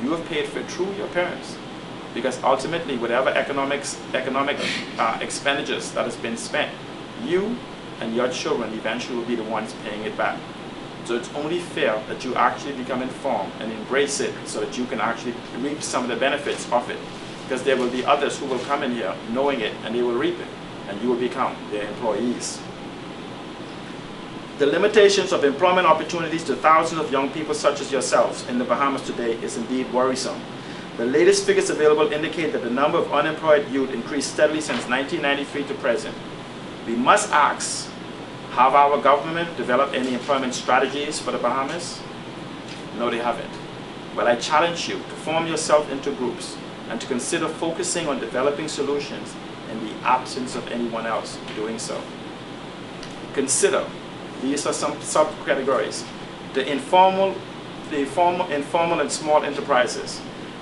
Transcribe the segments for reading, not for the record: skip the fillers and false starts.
You have paid for it through your parents. Because ultimately, whatever economic expenditures that has been spent, you and your children eventually will be the ones paying it back. So it's only fair that you actually become informed and embrace it so that you can actually reap some of the benefits of it. Because there will be others who will come in here knowing it and they will reap it, and you will become their employees. The limitations of employment opportunities to thousands of young people such as yourselves in the Bahamas today is indeed worrisome. The latest figures available indicate that the number of unemployed youth increased steadily since 1993 to present. We must ask, have our government developed any employment strategies for the Bahamas? No, they haven't. Well, I challenge you to form yourself into groups and to consider focusing on developing solutions in the absence of anyone else doing so. Consider, these are some subcategories, the informal and small enterprises.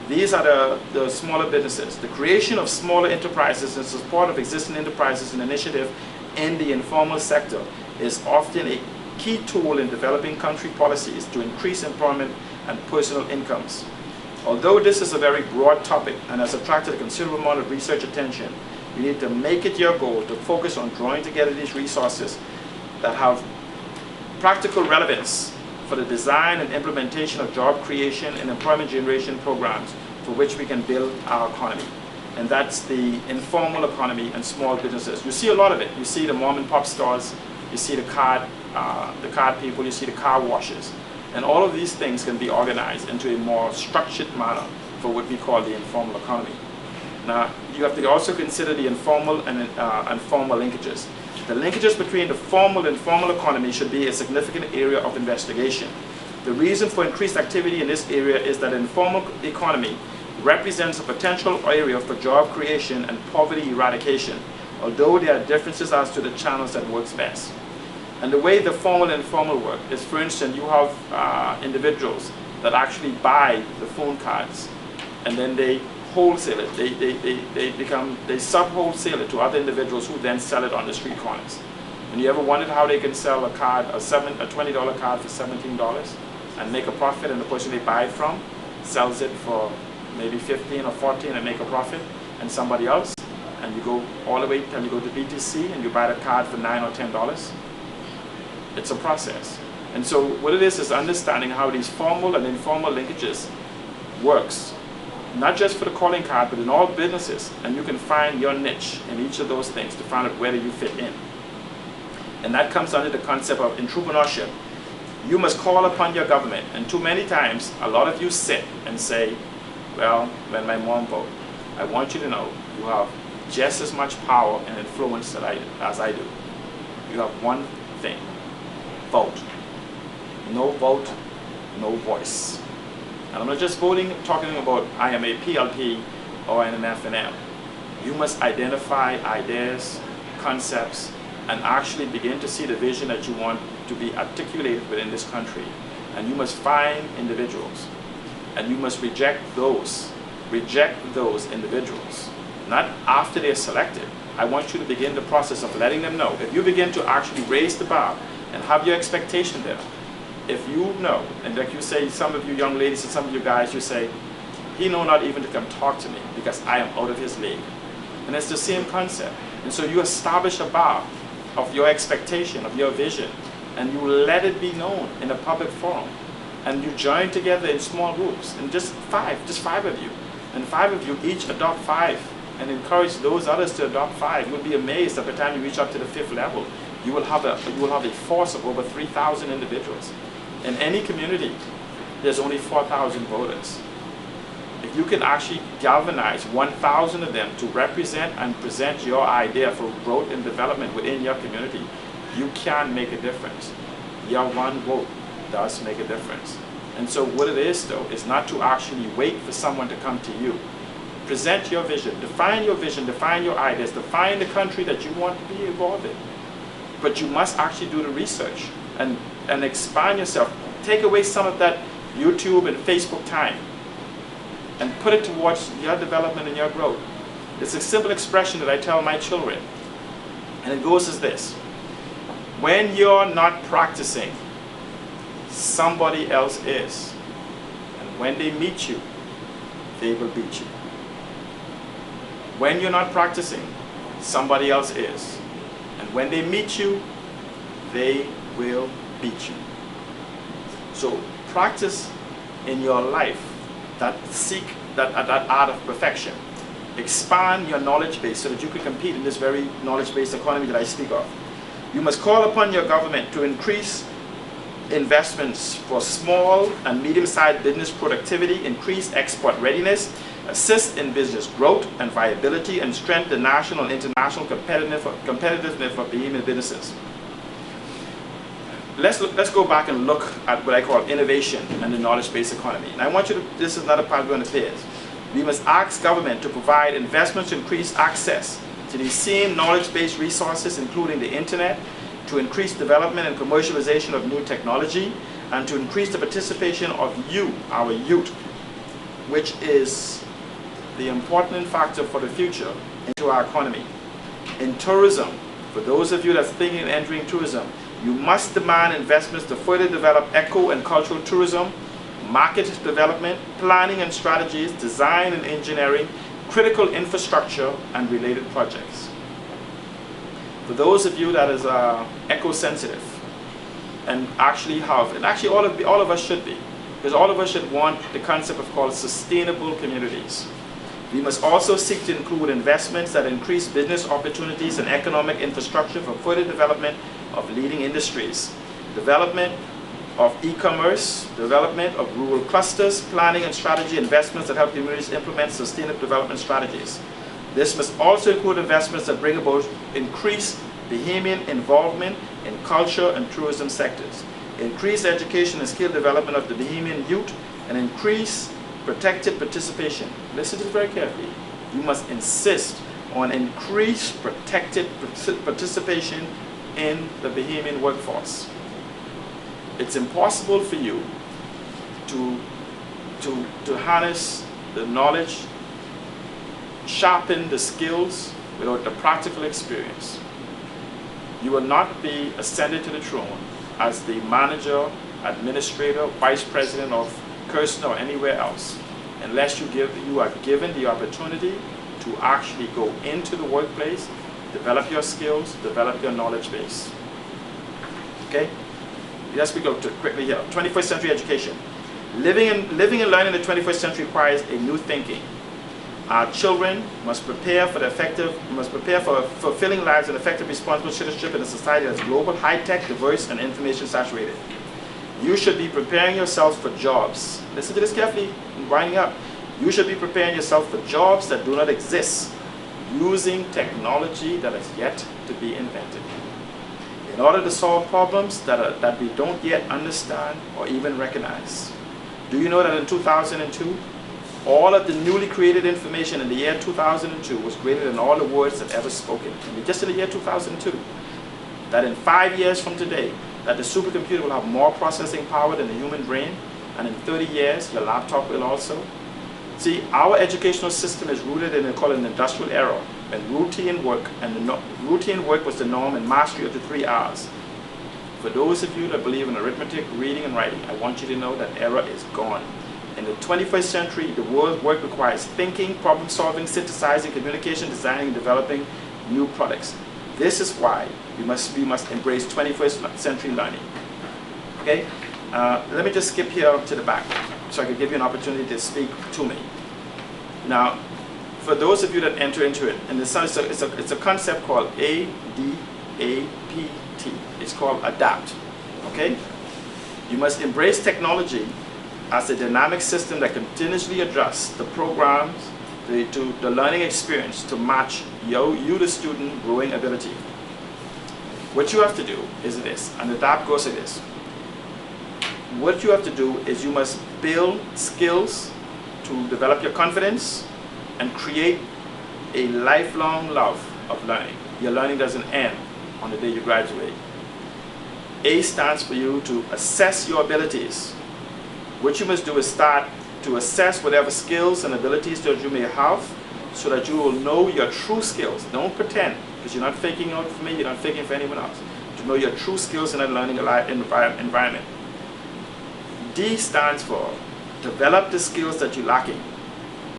These are the smaller businesses. The creation of smaller enterprises and support of existing enterprises and initiative in the informal sector is often a key tool in developing country policies to increase employment and personal incomes. Although this is a very broad topic and has attracted a considerable amount of research attention, you need to make it your goal to focus on drawing together these resources that have practical relevance for the design and implementation of job creation and employment generation programs for which we can build our economy. And that's the informal economy and small businesses. You see a lot of it. You see the mom and pop stores, you see the card people, you see the car washes. And all of these things can be organized into a more structured manner for what we call the informal economy. Now, you have to also consider the informal and formal linkages. The linkages between the formal and informal economy should be a significant area of investigation. The reason for increased activity in this area is that the informal economy represents a potential area for job creation and poverty eradication, although there are differences as to the channels that works best. And the way the formal and informal work is, for instance, you have individuals that actually buy the phone cards and then they wholesale it. They sub-wholesale it to other individuals who then sell it on the street corners. And you ever wondered how they can sell a card, a $20 card for $17 and make a profit, and the person they buy it from sells it for maybe 15 or 14 and make a profit, and somebody else, and you go all the way till you go to BTC and you buy the card for $9 or $10. It's a process. And so what it is understanding how these formal and informal linkages works, not just for the calling card, but in all businesses, and you can find your niche in each of those things to find out whether you fit in. And that comes under the concept of entrepreneurship. You must call upon your government, and too many times, a lot of you sit and say, well, when my mom votes, I want you to know you have just as much power and influence as I do. You have one thing, vote. No vote, no voice. And I'm not just talking about I am a PLP or an FNL. You must identify ideas, concepts, and actually begin to see the vision that you want to be articulated within this country. And you must find individuals, and you must reject those individuals, not after they're selected. I want you to begin the process of letting them know. If you begin to actually raise the bar and have your expectation there, if you know, and like you say, some of you young ladies and some of you guys, you say, he know not even to come talk to me because I am out of his league. And it's the same concept. And so you establish a bar of your expectation, of your vision, and you let it be known in a public forum. And you join together in small groups, and just five of you. And 5 of you each adopt 5 and encourage those others to adopt 5. You'll be amazed that by the time you reach up to the 5th level, you will have a force of over 3,000 individuals. In any community, there's only 4,000 voters. If you can actually galvanize 1,000 of them to represent and present your idea for growth and development within your community, you can make a difference. Your one vote does make a difference. And so what it is, though, is not to actually wait for someone to come to you. Present your vision, define your ideas, define the country that you want to be involved in. But you must actually do the research and expand yourself. Take away some of that YouTube and Facebook time and put it towards your development and your growth. It's a simple expression that I tell my children, and it goes as this: when you're not practicing, somebody else is. And when they meet you, they will beat you. When you're not practicing, somebody else is. And when they meet you, they will beat you. So practice in your life that art of perfection. Expand your knowledge base so that you can compete in this very knowledge-based economy that I speak of. You must call upon your government to increase investments for small and medium-sized business productivity, increase export readiness, assist in business growth and viability, and strengthen the national and international competitiveness for behemoth businesses. Let's go back and look at what I call innovation and the knowledge-based economy. And I want you to, this is another part we're going to play is. We must ask government to provide investments to increase access to these same knowledge-based resources, including the internet, to increase development and commercialization of new technology, and to increase the participation of you, our youth, which is the important factor for the future into our economy. In tourism, for those of you that's thinking of entering tourism, you must demand investments to further develop eco and cultural tourism, market development, planning and strategies, design and engineering, critical infrastructure, and related projects. For those of you that is eco-sensitive, and actually all of us should be, because all of us should want the concept of called sustainable communities. We must also seek to include investments that increase business opportunities and economic infrastructure for further development of leading industries, development of e-commerce, development of rural clusters, planning and strategy investments that help communities implement sustainable development strategies. This must also include investments that bring about increased Bahamian involvement in culture and tourism sectors, increase education and skill development of the Bahamian youth, and increase protected participation. Listen to this very carefully. You must insist on increased protected participation in the Bahamian workforce. It's impossible for you to harness the knowledge, sharpen the skills without the practical experience. You will not be ascended to the throne as the manager, administrator, vice president of Kirsten or anywhere else unless you are given the opportunity to actually go into the workplace, develop your skills, develop your knowledge base. Okay? Let's go quickly here. 21st century education. Living and learning in the 21st century requires a new thinking. Our children must prepare for fulfilling lives and effective responsible citizenship in a society that's global, high-tech, diverse, and information saturated. You should be preparing yourselves for jobs. Listen to this carefully, I'm winding up. You should be preparing yourself for jobs that do not exist, using technology that is yet to be invented, in order to solve problems that we don't yet understand or even recognize. Do you know that in 2002, all of the newly created information in the year 2002 was greater than all the words that ever spoken? And just in the year 2002, that in 5 years from today, that the supercomputer will have more processing power than the human brain, and in 30 years, your laptop will also. See, our educational system is rooted in an industrial era, and routine work, routine work was the norm, and mastery of the 3 R's. For those of you that believe in arithmetic, reading, and writing, I want you to know that era is gone. In the 21st century, the world's work requires thinking, problem solving, synthesizing, communication, designing, and developing new products. This is why we must embrace 21st century learning. Okay? Let me just skip here to the back so I can give you an opportunity to speak to me. Now, for those of you that enter into it, and it's a concept called ADAPT. It's called ADAPT. Okay? You must embrace technology as a dynamic system that continuously adjusts the programs to the learning experience to match you, the student, growing ability. What you have to do is this, and ADAPT goes like this. What you have to do is you must build skills to develop your confidence and create a lifelong love of learning. Your learning doesn't end on the day you graduate. A stands for you to assess your abilities. What you must do is start to assess whatever skills and abilities that you may have so that you will know your true skills. Don't pretend, because you're not faking out for me, you're not faking for anyone else. To know your true skills in a learning environment. D stands for develop the skills that you're lacking.